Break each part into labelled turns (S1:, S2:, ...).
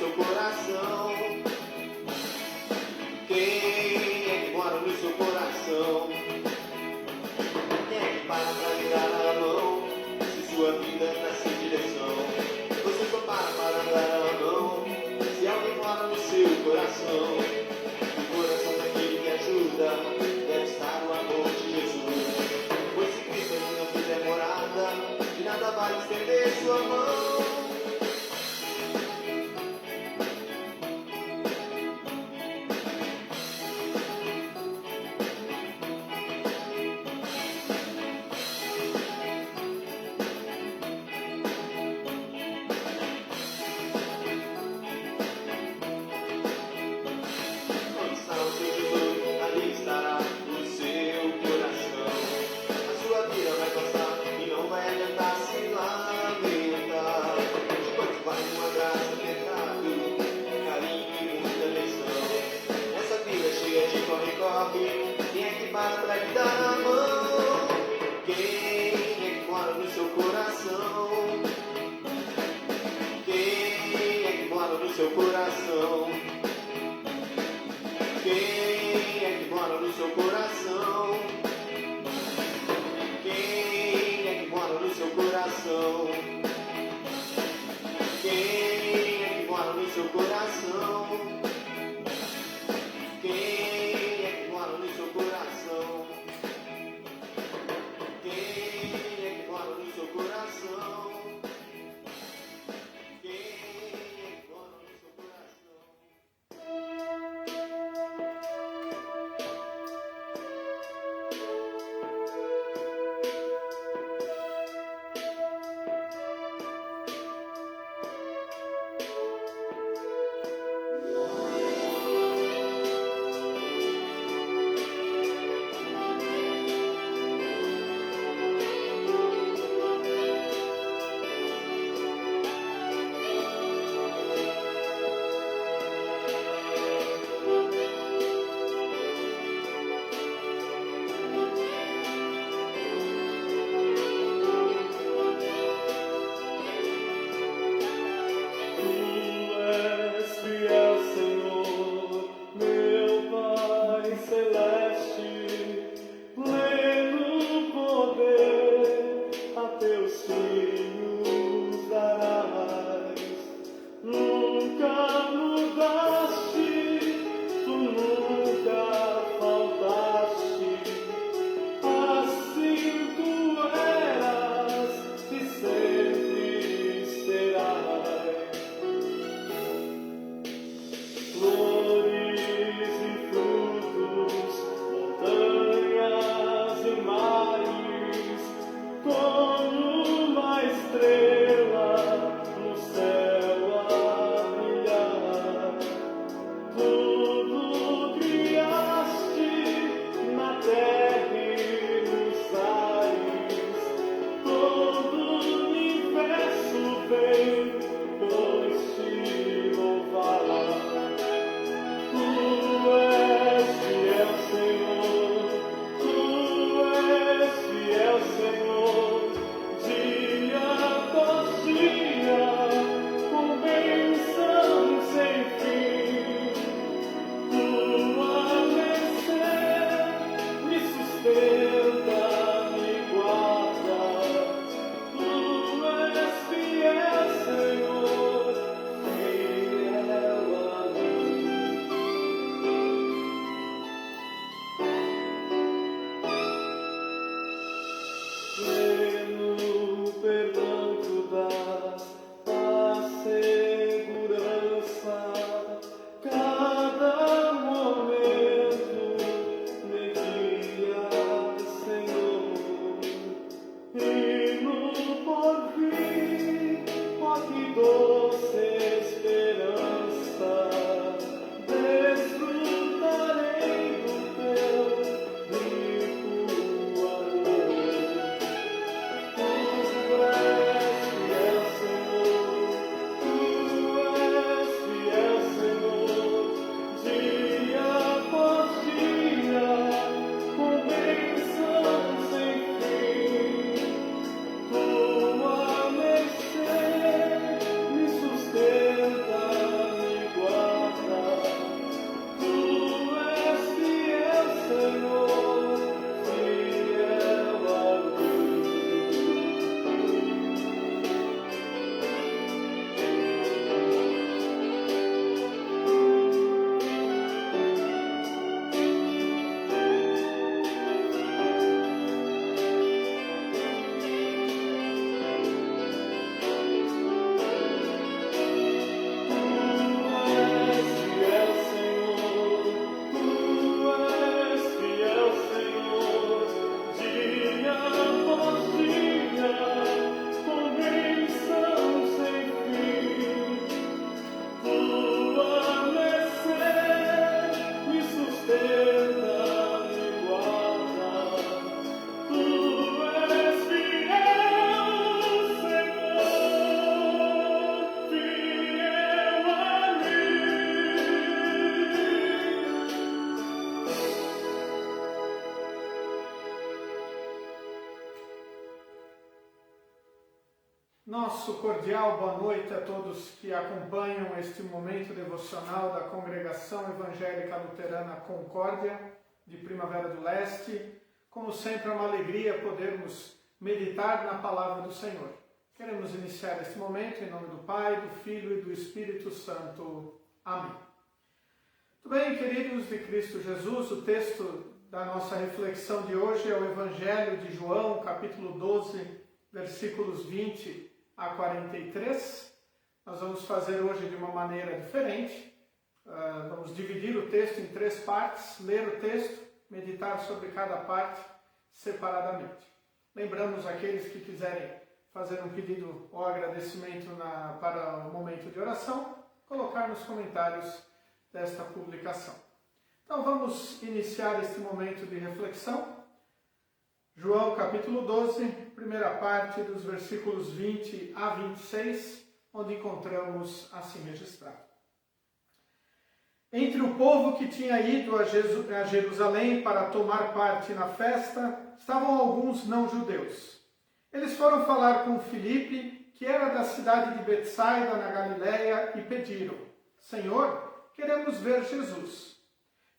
S1: seu coração? Quem é que mora no seu coração? Quem é que para pra lhe dar a mão? Se sua vida tá sem direção, você só para dar a mão. Se alguém mora no seu coração, o coração daquele que ajuda deve estar no amor de Jesus. Pois se Cristo não fizer morada, de nada vai estender sua mão. Quem é que para pra lhe dar a mão? Quem é que mora no seu coração? Quem é que mora no seu coração? Quem é que mora no seu coração? Quem é que mora no seu coração? Quem é que mora no seu coração? Quem é que mora no seu coração? Quem é que mora no seu coração? Quem é que mora no seu coração?
S2: Nosso cordial boa noite a todos que acompanham este momento devocional da Congregação Evangélica Luterana Concórdia de Primavera do Leste. Como sempre, é uma alegria podermos meditar na Palavra do Senhor. Queremos iniciar este momento em nome do Pai, do Filho e do Espírito Santo. Amém. Muito bem, queridos de Cristo Jesus, o texto da nossa reflexão de hoje é o Evangelho de João, capítulo 12, versículos 20 a 43. Nós vamos fazer hoje de uma maneira diferente. Vamos dividir o texto em 3 partes, ler o texto, meditar sobre cada parte separadamente. Lembramos aqueles que quiserem fazer um pedido ou agradecimento para o momento de oração, colocar nos comentários desta publicação. Então vamos iniciar este momento de reflexão. João capítulo 12, primeira parte dos versículos 20 a 26, onde encontramos assim registrado. Entre o povo que tinha ido a Jerusalém para tomar parte na festa, estavam alguns não-judeus. Eles foram falar com Filipe, que era da cidade de Betsaida, na Galiléia, e pediram: Senhor, queremos ver Jesus.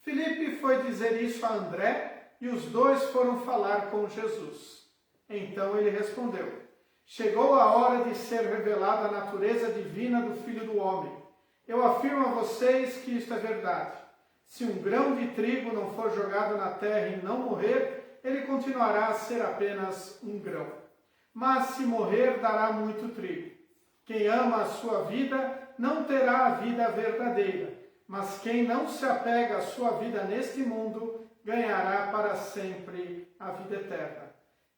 S2: Filipe foi dizer isso a André, e os dois foram falar com Jesus. Então ele respondeu: Chegou a hora de ser revelada a natureza divina do Filho do Homem. Eu afirmo a vocês que isto é verdade. Se um grão de trigo não for jogado na terra e não morrer, ele continuará a ser apenas um grão. Mas se morrer, dará muito trigo. Quem ama a sua vida não terá a vida verdadeira, mas quem não se apega à sua vida neste mundo ganhará para sempre a vida eterna.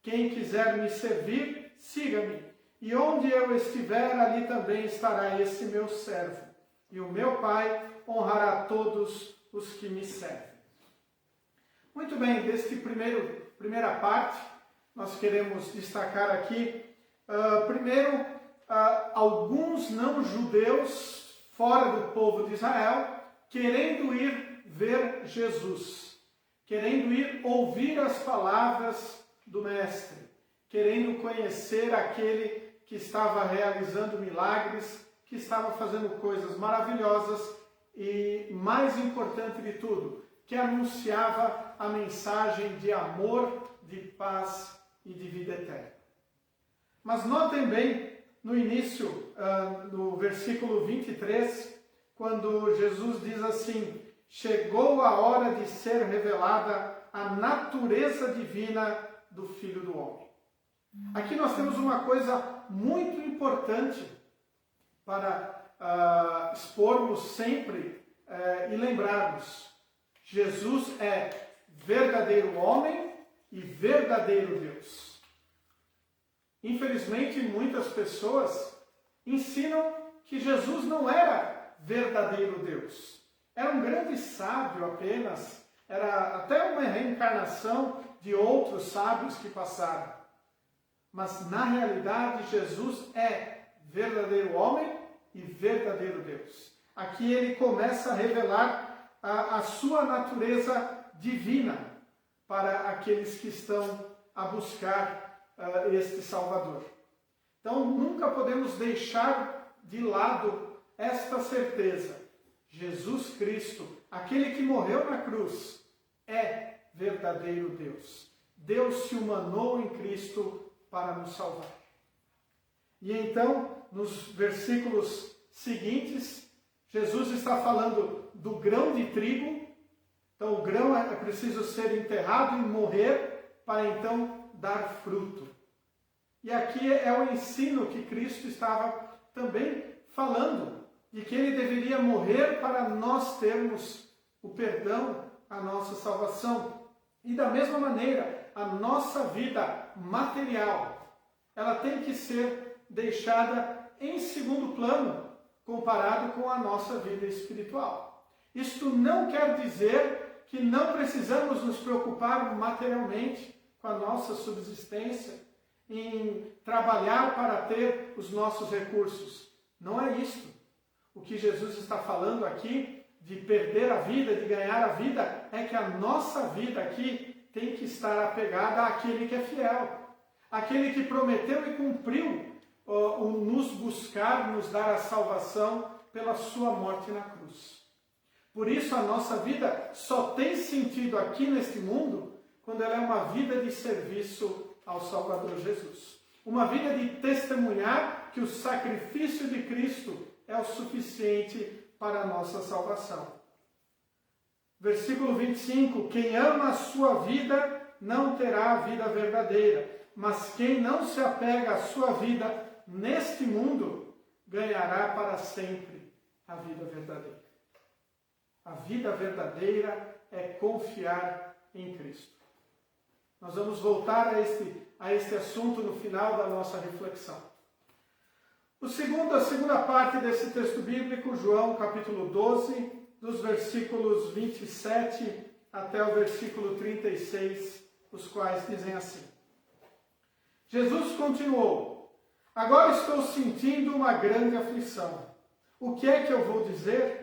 S2: Quem quiser me servir, siga-me, e onde eu estiver, ali também estará esse meu servo. E o meu Pai honrará todos os que me servem. Muito bem, deste primeira parte, nós queremos destacar aqui, alguns não-judeus fora do povo de Israel, querendo ir ver Jesus. Querendo ir ouvir as palavras do Mestre, querendo conhecer aquele que estava realizando milagres, que estava fazendo coisas maravilhosas e, mais importante de tudo, que anunciava a mensagem de amor, de paz e de vida eterna. Mas notem bem, no início, no versículo 23, quando Jesus diz assim: Chegou a hora de ser revelada a natureza divina do Filho do Homem. Aqui nós temos uma coisa muito importante para expormos sempre e lembrarmos. Jesus é verdadeiro homem e verdadeiro Deus. Infelizmente, muitas pessoas ensinam que Jesus não era verdadeiro Deus. Era um grande sábio apenas, era até uma reencarnação de outros sábios que passaram. Mas na realidade Jesus é verdadeiro homem e verdadeiro Deus. Aqui ele começa a revelar a sua natureza divina para aqueles que estão a buscar este Salvador. Então nunca podemos deixar de lado esta certeza. Jesus Cristo, aquele que morreu na cruz, é verdadeiro Deus. Deus se humanou em Cristo para nos salvar. E então, nos versículos seguintes, Jesus está falando do grão de trigo. Então, o grão é preciso ser enterrado e morrer para então dar fruto. E aqui é o ensino que Cristo estava também falando, de que ele deveria morrer para nós termos o perdão, a nossa salvação. E da mesma maneira, a nossa vida material, ela tem que ser deixada em segundo plano, comparado com a nossa vida espiritual. Isto não quer dizer que não precisamos nos preocupar materialmente com a nossa subsistência, em trabalhar para ter os nossos recursos. Não é isto. O que Jesus está falando aqui, de perder a vida, de ganhar a vida, é que a nossa vida aqui tem que estar apegada àquele que é fiel. Aquele que prometeu e cumpriu o nos buscar, nos dar a salvação pela sua morte na cruz. Por isso a nossa vida só tem sentido aqui neste mundo quando ela é uma vida de serviço ao Salvador Jesus. Uma vida de testemunhar que o sacrifício de Cristo é o suficiente para a nossa salvação. Versículo 25: quem ama a sua vida não terá a vida verdadeira, mas quem não se apega à sua vida neste mundo ganhará para sempre a vida verdadeira. A vida verdadeira é confiar em Cristo. Nós vamos voltar a este assunto no final da nossa reflexão. A segunda parte desse texto bíblico, João capítulo 12, dos versículos 27 até o versículo 36, os quais dizem assim. Jesus continuou: agora estou sentindo uma grande aflição. O que é que eu vou dizer?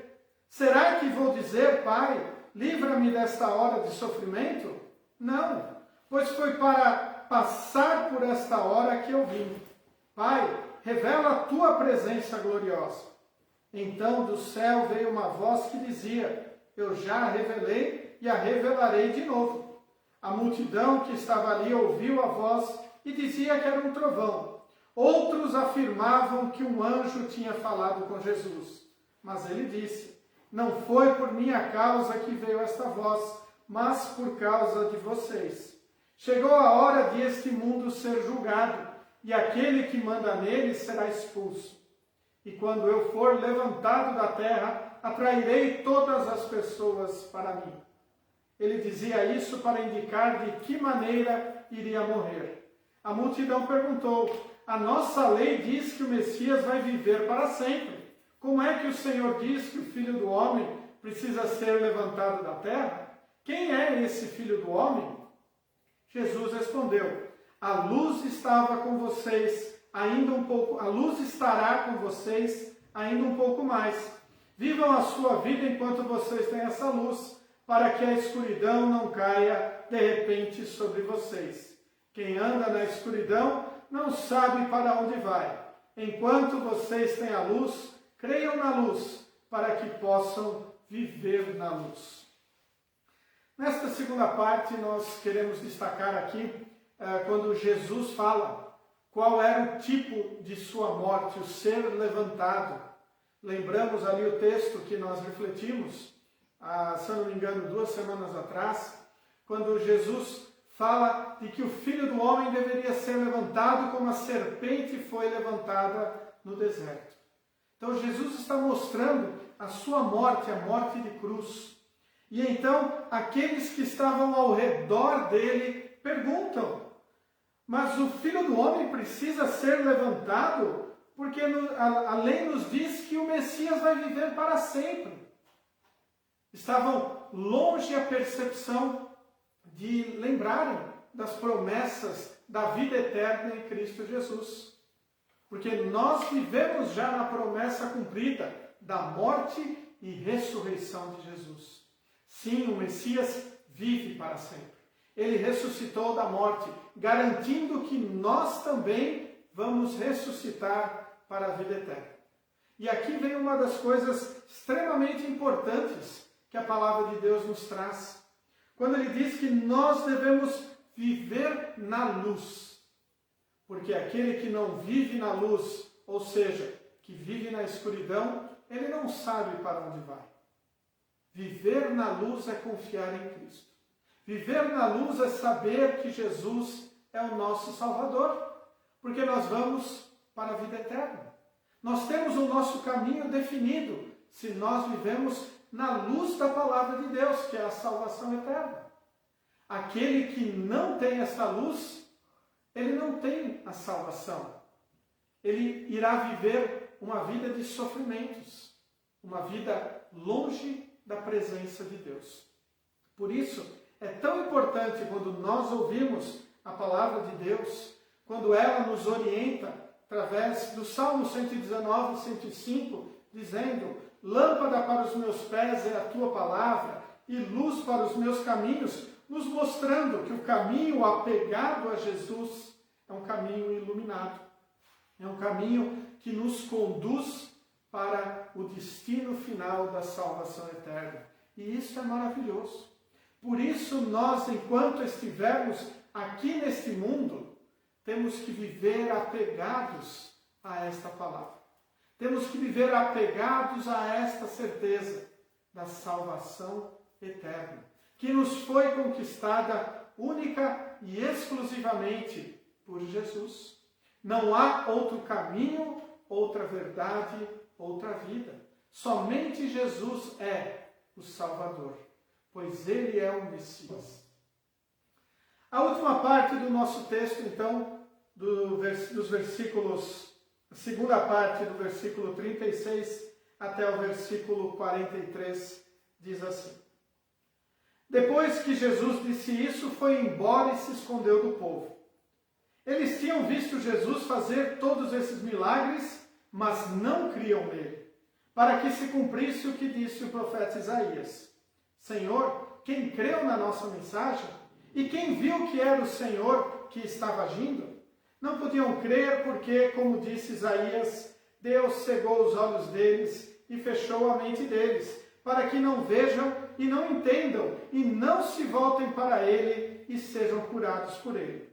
S2: Será que vou dizer, Pai, livra-me desta hora de sofrimento? Não, pois foi para passar por esta hora que eu vim. Pai, revela a tua presença gloriosa. Então do céu veio uma voz que dizia: eu já a revelei e a revelarei de novo. A multidão que estava ali ouviu a voz e dizia que era um trovão. Outros afirmavam que um anjo tinha falado com Jesus. Mas ele disse: não foi por minha causa que veio esta voz, mas por causa de vocês. Chegou a hora de este mundo ser julgado, e aquele que manda nele será expulso. E quando eu for levantado da terra, atrairei todas as pessoas para mim. Ele dizia isso para indicar de que maneira iria morrer. A multidão perguntou: a nossa lei diz que o Messias vai viver para sempre. Como é que o Senhor diz que o Filho do Homem precisa ser levantado da terra? Quem é esse Filho do Homem? Jesus respondeu: a luz estava com vocês ainda um pouco, a luz estará com vocês ainda um pouco mais. Vivam a sua vida enquanto vocês têm essa luz, para que a escuridão não caia de repente sobre vocês. Quem anda na escuridão não sabe para onde vai. Enquanto vocês têm a luz, creiam na luz, para que possam viver na luz. Nesta segunda parte, nós queremos destacar aqui, quando Jesus fala qual era o tipo de sua morte, o ser levantado. Lembramos ali o texto que nós refletimos, se não me engano, 2 semanas atrás, quando Jesus fala de que o Filho do Homem deveria ser levantado como a serpente foi levantada no deserto. Então Jesus está mostrando a sua morte, a morte de cruz. E então aqueles que estavam ao redor dele perguntam: mas o Filho do Homem precisa ser levantado? Porque a lei nos diz que o Messias vai viver para sempre. Estavam longe a percepção de lembrarem das promessas da vida eterna em Cristo Jesus. Porque nós vivemos já na promessa cumprida da morte e ressurreição de Jesus. Sim, o Messias vive para sempre. Ele ressuscitou da morte, garantindo que nós também vamos ressuscitar para a vida eterna. E aqui vem uma das coisas extremamente importantes que a palavra de Deus nos traz. Quando ele diz que nós devemos viver na luz. Porque aquele que não vive na luz, ou seja, que vive na escuridão, ele não sabe para onde vai. Viver na luz é confiar em Cristo. Viver na luz é saber que Jesus é o nosso Salvador, porque nós vamos para a vida eterna. Nós temos o nosso caminho definido, se nós vivemos na luz da palavra de Deus, que é a salvação eterna. Aquele que não tem essa luz, ele não tem a salvação. Ele irá viver uma vida de sofrimentos, uma vida longe da presença de Deus. Por isso, é tão importante quando nós ouvimos a palavra de Deus, quando ela nos orienta, através do Salmo 119, 105, dizendo: lâmpada para os meus pés é a tua palavra e luz para os meus caminhos, nos mostrando que o caminho apegado a Jesus é um caminho iluminado. É um caminho que nos conduz para o destino final da salvação eterna. E isso é maravilhoso. Por isso nós, enquanto estivermos aqui neste mundo, temos que viver apegados a esta palavra. Temos que viver apegados a esta certeza da salvação eterna, que nos foi conquistada única e exclusivamente por Jesus. Não há outro caminho, outra verdade, outra vida. Somente Jesus é o Salvador, pois Ele é o Messias. A última parte do nosso texto, então, dos versículos, a segunda parte do versículo 36 até o versículo 43, diz assim: Depois que Jesus disse isso, foi embora e se escondeu do povo. Eles tinham visto Jesus fazer todos esses milagres, mas não criam nele, para que se cumprisse o que disse o profeta Isaías: Senhor, quem creu na nossa mensagem? E quem viu que era o Senhor que estava agindo? Não podiam crer porque, como disse Isaías, Deus cegou os olhos deles e fechou a mente deles, para que não vejam e não entendam, e não se voltem para ele e sejam curados por ele.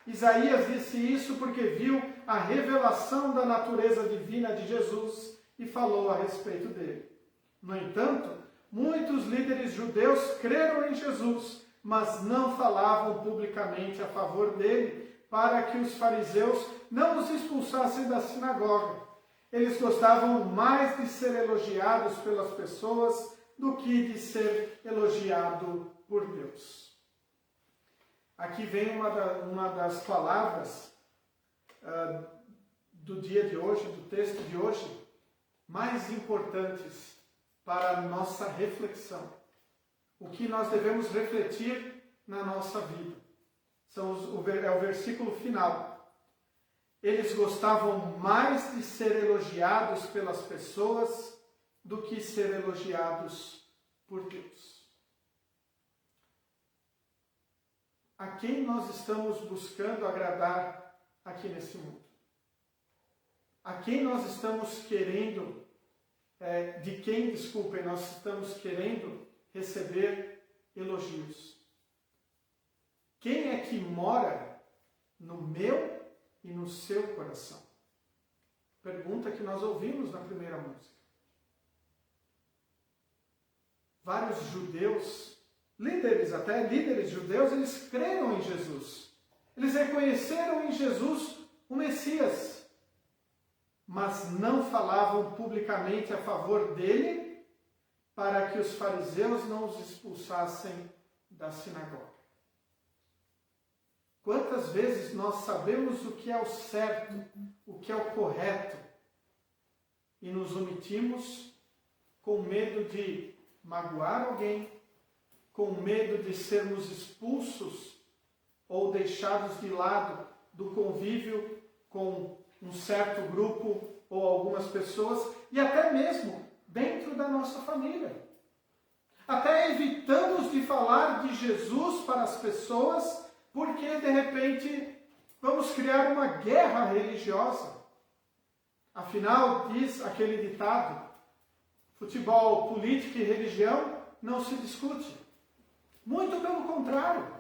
S2: Isaías disse isso porque viu a revelação da natureza divina de Jesus e falou a respeito dele. No entanto, muitos líderes judeus creram em Jesus, mas não falavam publicamente a favor dele, para que os fariseus não os expulsassem da sinagoga. Eles gostavam mais de ser elogiados pelas pessoas do que de ser elogiado por Deus. Aqui vem uma das palavras do dia de hoje, do texto de hoje, mais importantes para a nossa reflexão. O que nós devemos refletir na nossa vida. É o versículo final. Eles gostavam mais de ser elogiados pelas pessoas do que ser elogiados por Deus. A quem nós estamos buscando agradar aqui nesse mundo? A quem nós estamos querendo, nós estamos querendo receber elogios? Quem é que mora no meu e no seu coração? Pergunta que nós ouvimos na primeira música. Vários judeus, líderes judeus, eles creram em Jesus. Eles reconheceram em Jesus o Messias, mas não falavam publicamente a favor dele para que os fariseus não os expulsassem da sinagoga. Quantas vezes nós sabemos o que é o certo, o que é o correto, e nos omitimos com medo de magoar alguém, com medo de sermos expulsos ou deixados de lado do convívio com um certo grupo ou algumas pessoas, e até mesmo dentro da nossa família. Até evitamos de falar de Jesus para as pessoas, porque, de repente, vamos criar uma guerra religiosa. Afinal, diz aquele ditado, futebol, política e religião não se discute. Muito pelo contrário.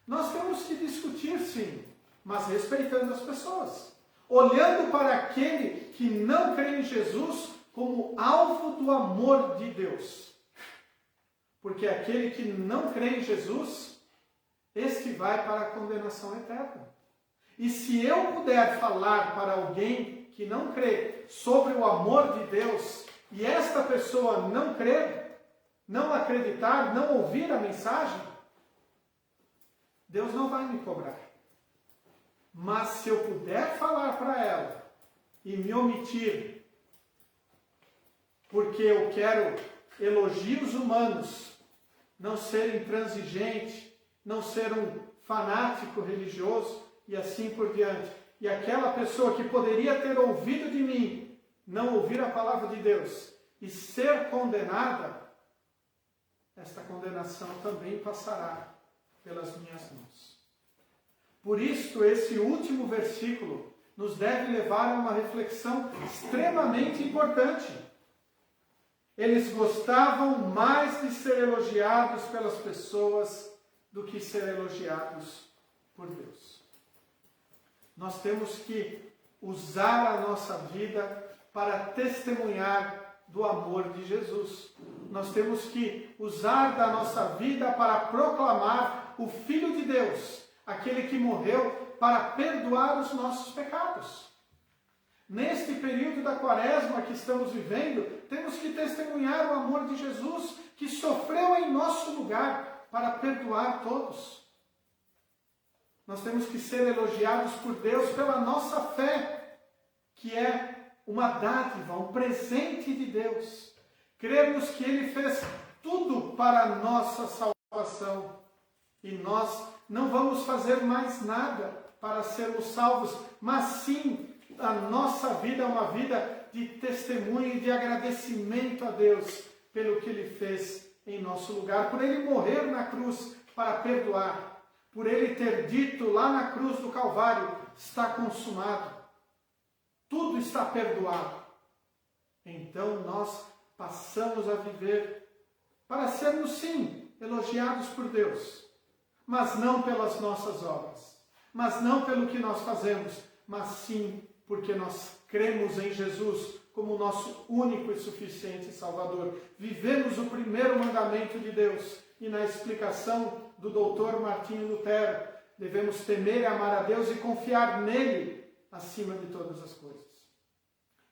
S2: Nós temos que discutir, sim, mas respeitando as pessoas. Olhando para aquele que não crê em Jesus como alvo do amor de Deus. Porque aquele que não crê em Jesus, este vai para a condenação eterna. E se eu puder falar para alguém que não crê sobre o amor de Deus, e esta pessoa não crer, não acreditar, não ouvir a mensagem, Deus não vai me cobrar. Mas se eu puder falar para ela e me omitir, porque eu quero elogios humanos, não ser intransigente, não ser um fanático religioso e assim por diante. E aquela pessoa que poderia ter ouvido de mim, não ouvir a palavra de Deus e ser condenada, esta condenação também passará pelas minhas mãos. Por isto, esse último versículo nos deve levar a uma reflexão extremamente importante. Eles gostavam mais de ser elogiados pelas pessoas do que ser elogiados por Deus. Nós temos que usar a nossa vida para testemunhar do amor de Jesus. Nós temos que usar da nossa vida para proclamar o Filho de Deus, aquele que morreu para perdoar os nossos pecados. Neste período da Quaresma que estamos vivendo, temos que testemunhar o amor de Jesus, que sofreu em nosso lugar para perdoar todos. Nós temos que ser elogiados por Deus pela nossa fé, que é uma dádiva, um presente de Deus. Cremos que Ele fez tudo para a nossa salvação. E nós não vamos fazer mais nada para sermos salvos, mas sim, a nossa vida é uma vida de testemunho e de agradecimento a Deus pelo que Ele fez em nosso lugar, por Ele morrer na cruz para perdoar, por Ele ter dito lá na cruz do Calvário, está consumado. Tudo está perdoado. Então nós passamos a viver para sermos, sim, elogiados por Deus, mas não pelas nossas obras, mas não pelo que nós fazemos, mas sim porque nós cremos em Jesus como nosso único e suficiente Salvador. Vivemos o primeiro mandamento de Deus e na explicação do doutor Martinho Lutero, devemos temer e amar a Deus e confiar nele acima de todas as coisas.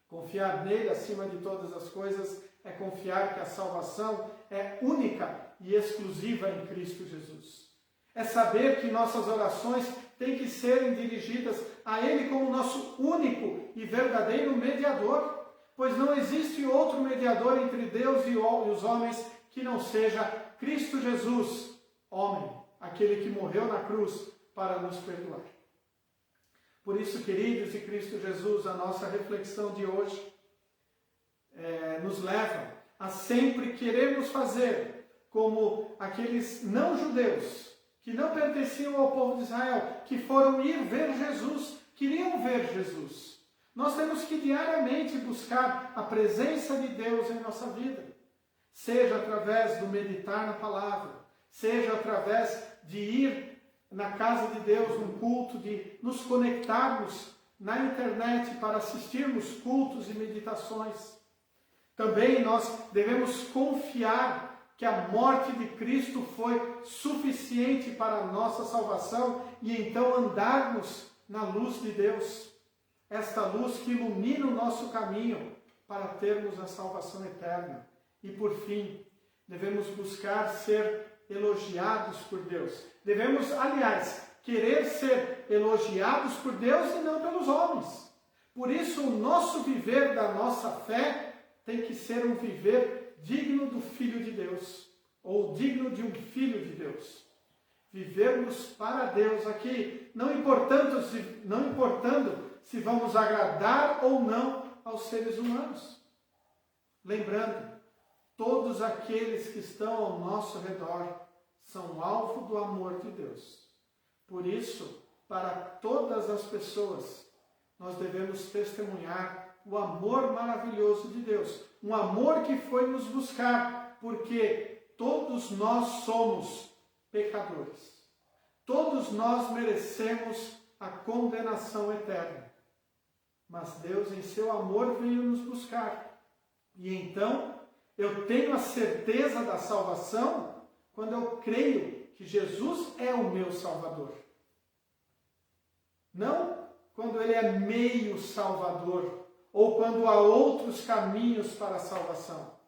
S2: Confiar nele acima de todas as coisas é confiar que a salvação é única e exclusiva em Cristo Jesus. É saber que nossas orações têm que serem dirigidas a Ele como nosso único e verdadeiro mediador, pois não existe outro mediador entre Deus e os homens que não seja Cristo Jesus, homem, aquele que morreu na cruz para nos perdoar. Por isso, queridos, e Cristo Jesus, a nossa reflexão de hoje nos leva a sempre querermos fazer como aqueles não-judeus que não pertenciam ao povo de Israel, que foram ir ver Jesus, queriam ver Jesus. Nós temos que diariamente buscar a presença de Deus em nossa vida, seja através do meditar na palavra, seja através de ir na casa de Deus, num culto, de nos conectarmos na internet para assistirmos cultos e meditações. Também nós devemos confiar que a morte de Cristo foi suficiente para a nossa salvação e então andarmos na luz de Deus. Esta luz que ilumina o nosso caminho para termos a salvação eterna. E por fim, devemos buscar ser elogiados por Deus. Devemos, aliás, querer ser elogiados por Deus e não pelos homens. Por isso, o nosso viver da nossa fé tem que ser um viver digno do Filho de Deus, ou digno de um Filho de Deus. Vivermos para Deus aqui, não importando se vamos agradar ou não aos seres humanos. Lembrando, todos aqueles que estão ao nosso redor são alvo do amor de Deus. Por isso, para todas as pessoas, nós devemos testemunhar o amor maravilhoso de Deus. Um amor que foi nos buscar, porque todos nós somos pecadores. Todos nós merecemos a condenação eterna. Mas Deus, em seu amor, veio nos buscar. E então, eu tenho a certeza da salvação quando eu creio que Jesus é o meu Salvador. Não quando Ele é meio Salvador, ou quando há outros caminhos para a salvação.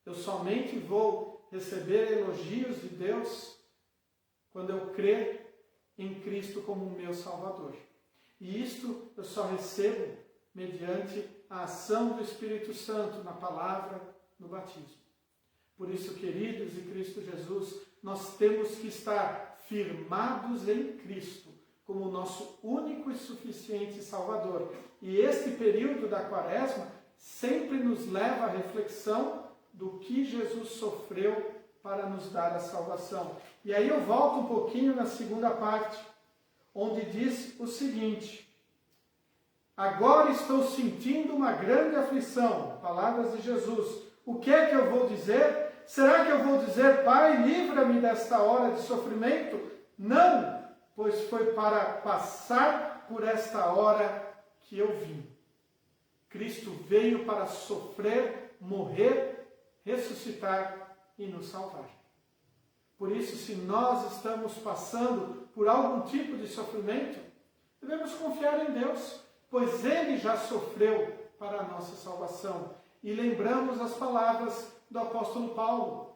S2: Eu somente vou receber elogios de Deus quando eu crer em Cristo como meu Salvador. E isto eu só recebo mediante a ação do Espírito Santo na palavra, no batismo. Por isso, queridos, em Cristo Jesus, nós temos que estar firmados em Cristo como nosso único e suficiente Salvador. E este período da Quaresma sempre nos leva à reflexão do que Jesus sofreu para nos dar a salvação. E aí eu volto um pouquinho na segunda parte, onde diz o seguinte: Agora estou sentindo uma grande aflição. Palavras de Jesus. O que é que eu vou dizer? Será que eu vou dizer, Pai, livra-me desta hora de sofrimento? Não, pois foi para passar por esta hora que eu vim. Cristo veio para sofrer, morrer, ressuscitar e nos salvar. Por isso, se nós estamos passando por algum tipo de sofrimento, devemos confiar em Deus, pois Ele já sofreu para a nossa salvação. E lembramos as palavras do apóstolo Paulo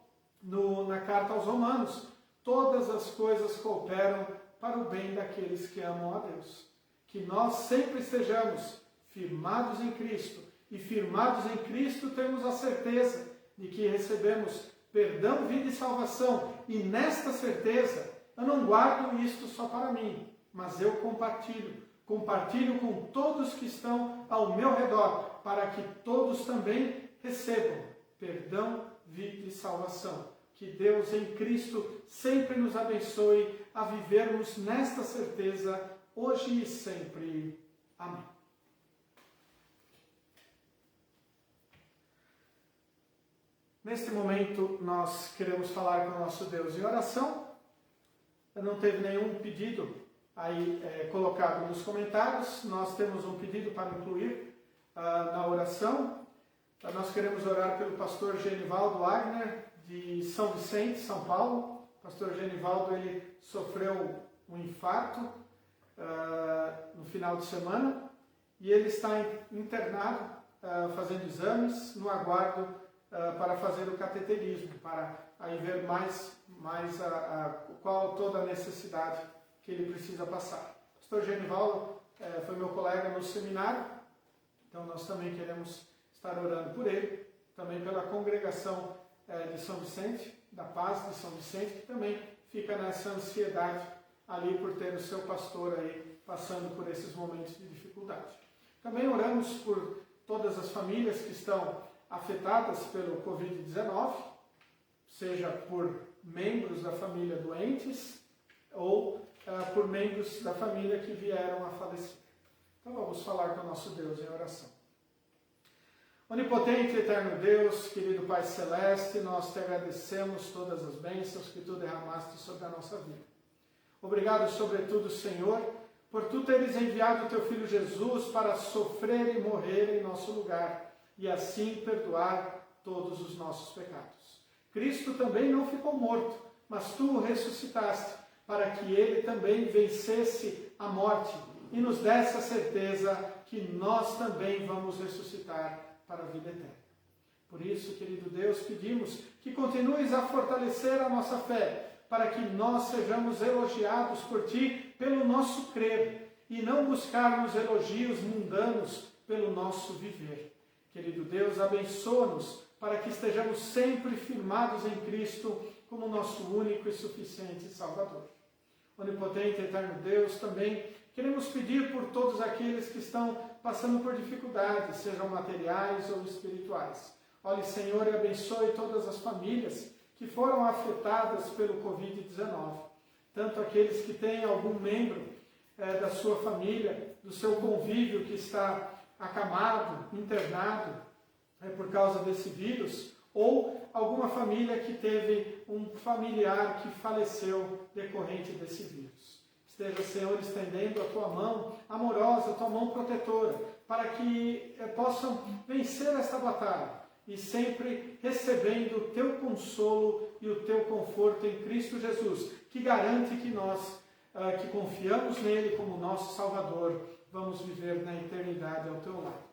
S2: na carta aos Romanos. Todas as coisas cooperam para o bem daqueles que amam a Deus. Que nós sempre estejamos firmados em Cristo. E firmados em Cristo temos a certeza de que recebemos perdão, vida e salvação. E nesta certeza, eu não guardo isto só para mim, mas eu compartilho. Compartilho com todos que estão ao meu redor, para que todos também recebam perdão, vida e salvação. Que Deus em Cristo sempre nos abençoe a vivermos nesta certeza, hoje e sempre. Amém. Neste momento, nós queremos falar com o nosso Deus em oração. Não teve nenhum pedido aí colocado nos comentários. Nós temos um pedido para incluir na oração. Nós queremos orar pelo pastor Genivaldo Wagner, de São Vicente, São Paulo. O pastor Genivaldo, ele sofreu um infarto no final de semana e ele está internado, fazendo exames, no aguardo para fazer o cateterismo, para aí ver mais qual toda a necessidade que ele precisa passar. O pastor Genivaldo foi meu colega no seminário, então nós também queremos estar orando por ele, também pela congregação de São Vicente, da Paz de São Vicente, que também fica nessa ansiedade ali por ter o seu pastor aí passando por esses momentos de dificuldade. Também oramos por todas as famílias que estão afetadas pelo Covid-19, seja por membros da família doentes ou por membros da família que vieram a falecer. Então vamos falar com o nosso Deus em oração. Onipotente e eterno Deus, querido Pai Celeste, nós te agradecemos todas as bênçãos que tu derramaste sobre a nossa vida. Obrigado, sobretudo, Senhor, por tu teres enviado o teu Filho Jesus para sofrer e morrer em nosso lugar e assim perdoar todos os nossos pecados. Cristo também não ficou morto, mas tu o ressuscitaste para que ele também vencesse a morte e nos desse a certeza que nós também vamos ressuscitar para a vida eterna. Por isso, querido Deus, pedimos que continues a fortalecer a nossa fé, para que nós sejamos elogiados por Ti pelo nosso crer e não buscarmos elogios mundanos pelo nosso viver. Querido Deus, abençoa-nos para que estejamos sempre firmados em Cristo como nosso único e suficiente Salvador. Onipotente e eterno Deus, também queremos pedir por todos aqueles que estão passando por dificuldades, sejam materiais ou espirituais. Olhe, Senhor, e abençoe todas as famílias que foram afetadas pelo Covid-19. Tanto aqueles que têm algum membro da sua família, do seu convívio que está acamado, internado por causa desse vírus, ou alguma família que teve um familiar que faleceu decorrente desse vírus. Esteja, Senhor, estendendo a tua mão amorosa, a tua mão protetora, para que possam vencer esta batalha e sempre recebendo o teu consolo e o teu conforto em Cristo Jesus, que garante que nós, que confiamos nele como nosso Salvador, vamos viver na eternidade ao teu lado.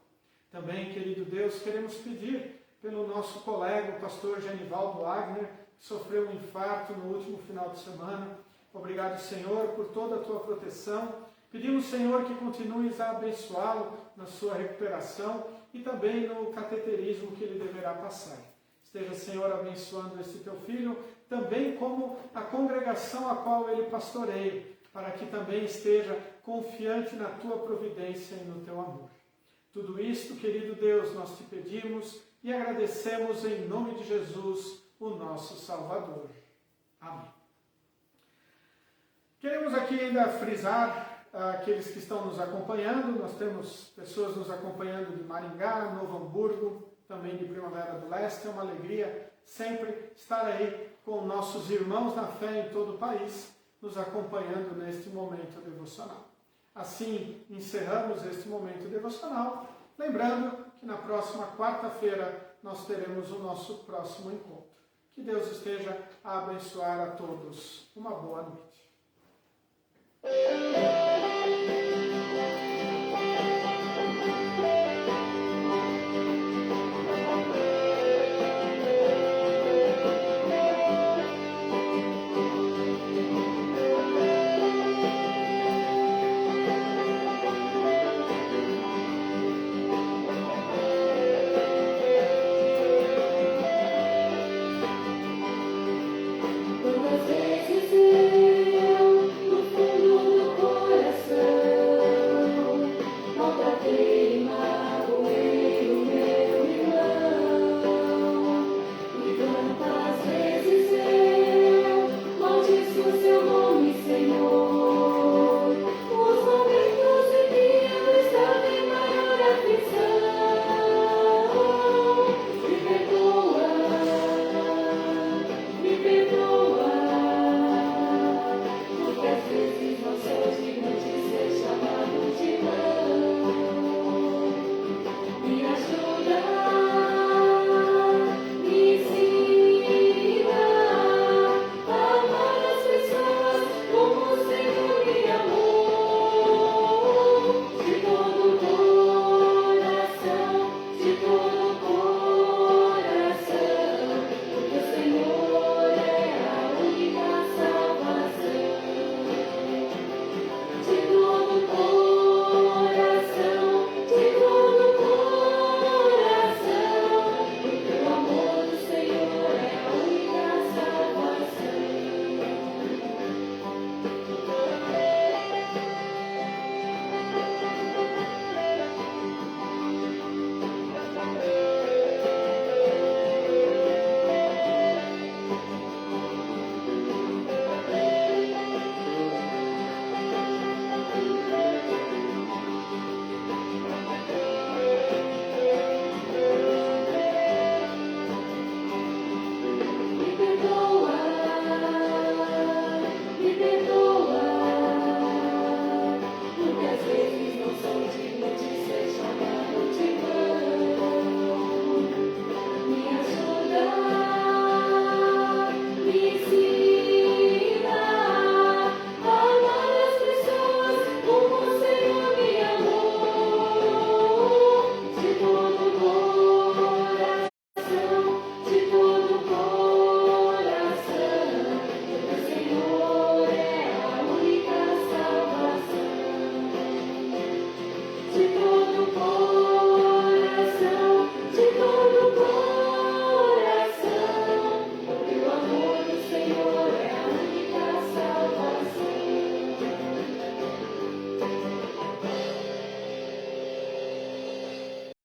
S2: Também, querido Deus, queremos pedir pelo nosso colega, o pastor Genivaldo Wagner, que sofreu um infarto no último final de semana. Obrigado, Senhor, por toda a tua proteção. Pedimos, Senhor, que continues a abençoá-lo na sua recuperação e também no cateterismo que ele deverá passar. Esteja, Senhor, abençoando esse teu filho, também como a congregação a qual ele pastoreia, para que também esteja confiante na tua providência e no teu amor. Tudo isto, querido Deus, nós te pedimos e agradecemos em nome de Jesus, o nosso Salvador. Amém. Queremos aqui ainda frisar aqueles que estão nos acompanhando. Nós temos pessoas nos acompanhando de Maringá, Novo Hamburgo, também de Primavera do Leste. É uma alegria sempre estar aí com nossos irmãos na fé em todo o país, nos acompanhando neste momento devocional. Assim, encerramos este momento devocional, lembrando que na próxima quarta-feira nós teremos o nosso próximo encontro. Que Deus esteja a abençoar a todos. Uma boa noite.